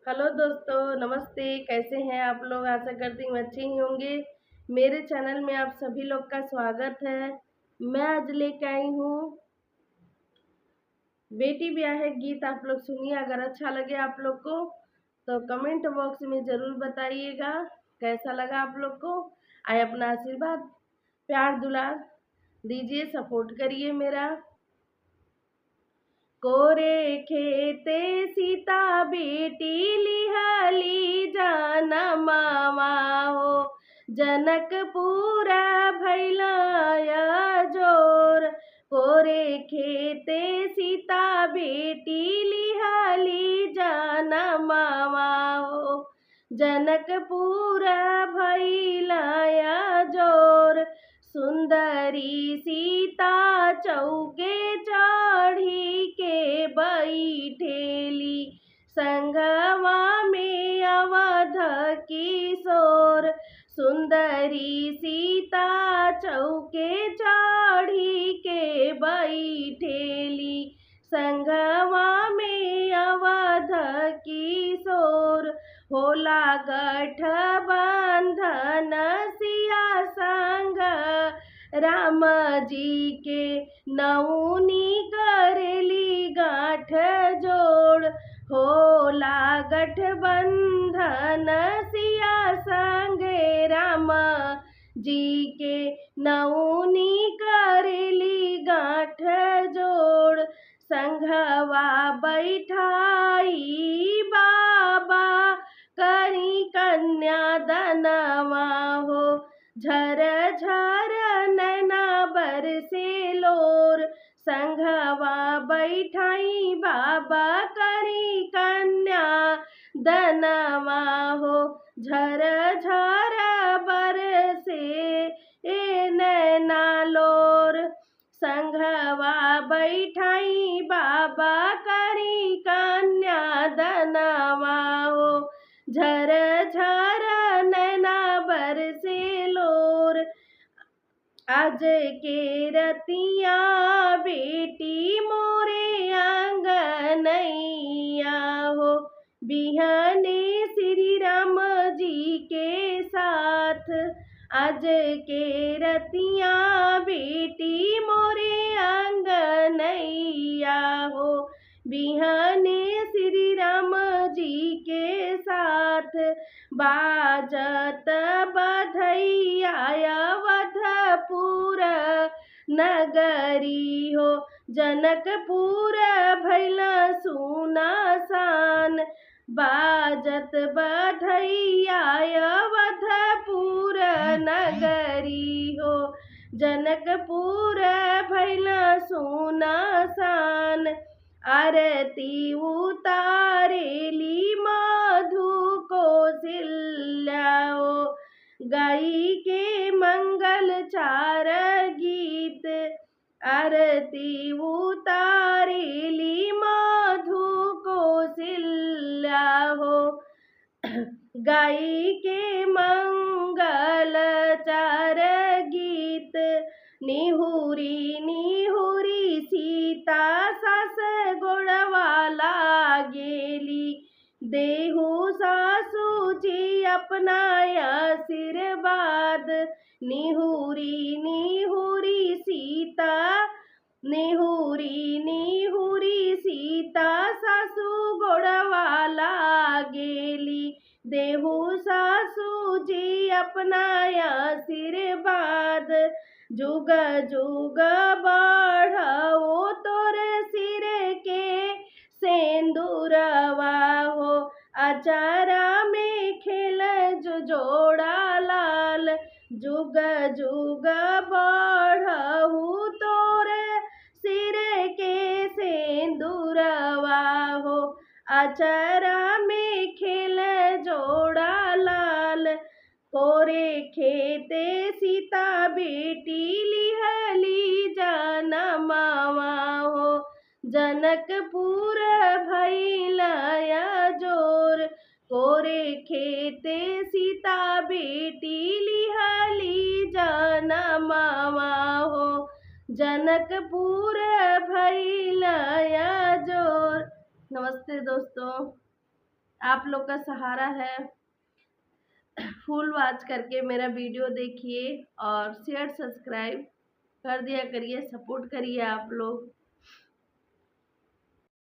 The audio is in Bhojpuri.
हेलो दोस्तों, नमस्ते। कैसे हैं आप लोग? आशा करती हूँ अच्छे ही होंगे। मेरे चैनल में आप सभी लोग का स्वागत है। मैं आज लेके आई हूँ बेटी ब्याह है गीत। आप लोग सुनिए। अगर अच्छा लगे आप लोग को तो कमेंट बॉक्स में ज़रूर बताइएगा कैसा लगा आप लोग को। आए अपना आशीर्वाद प्यार दुलार दीजिए, सपोर्ट करिए मेरा। कोरे खेते सीता बेटी लिहाली जनमावा हो, जनकपुरा भैलाया जोर। कोरे खेते सीता बेटी लिहाली जनमावा हो, जनकपुरा भैलाया जोर। सुंदरी सीता चौके चढ़ी के बैठेली, संगवा में अवध किशोर। सुंदरी सीता चौके चढ़ी के बैठेली, संगवा में अवध किशोर। होला गठबंधन सिया संग राम जी के, नौनी करेली गांठ जोड़। होला गठबंधन सिया संगे राम जी के, नौनी करेली गांठ जोड़। संघवा बैठाई बाबा करी कन्या दनवा हो, झर झर नैना बरसे लोर। संघवा बैठाई बाबा करी कन्या दनवा हो, झर झर बरसे नैना लोर। संघवा बैठाई बाबा करी कन्या दनवा हो, झर झर नैना बरसे लोर। आज के रतिया बेटी मोरे आंगनैया हो, बिहने श्री राम जी के साथ। आज के रतिया बेटी मोरे आंगनैया हो, बिहने श्री राम जी के साथ। बाजत बधैया अवधपुर नगरी हो, जनकपुर भैला सुनसान। बाजत बधैया अवधपुर नगरी हो, जनकपुर भैला सुनसान। आरती उतारेली मधु कौशल्या हो, गाई के मंगल चार गीत। आरती उतारेली मधु कौशल्या हो, गाई के मंगल चार गीत। निहुरी निहुरी सीता सास गोड़वाला गेली, देहु सासू जी अपना आशीर्वाद। निहुरी निहुरी सीता, निहुरी निहुरी सीता सासू गोड़वाला गेली, देहु सासू जी अपना आशीर्वाद। जुग जुग बढ़ो तोरे सिर के सेंदूरवा हो, अचारा में खेल जो जोड़ा लाल। जुग जुग बढ़हु तोरे सिर के सेंदूरवा हो, अचारा में खेल जोड़ा लाल। कोरे खेते सीता बेटी लिहली जनमावा हो, जनकपुर भैलाया जोर। कोरे खेते सीता बेटी लिहली जनमावा हो, जनकपुर भैलाया जोर। नमस्ते दोस्तों। आप लोग का सहारा है। फुल वॉच करके मेरा वीडियो देखिए और शेयर सब्सक्राइब कर दिया करिए, सपोर्ट करिए आप लोग।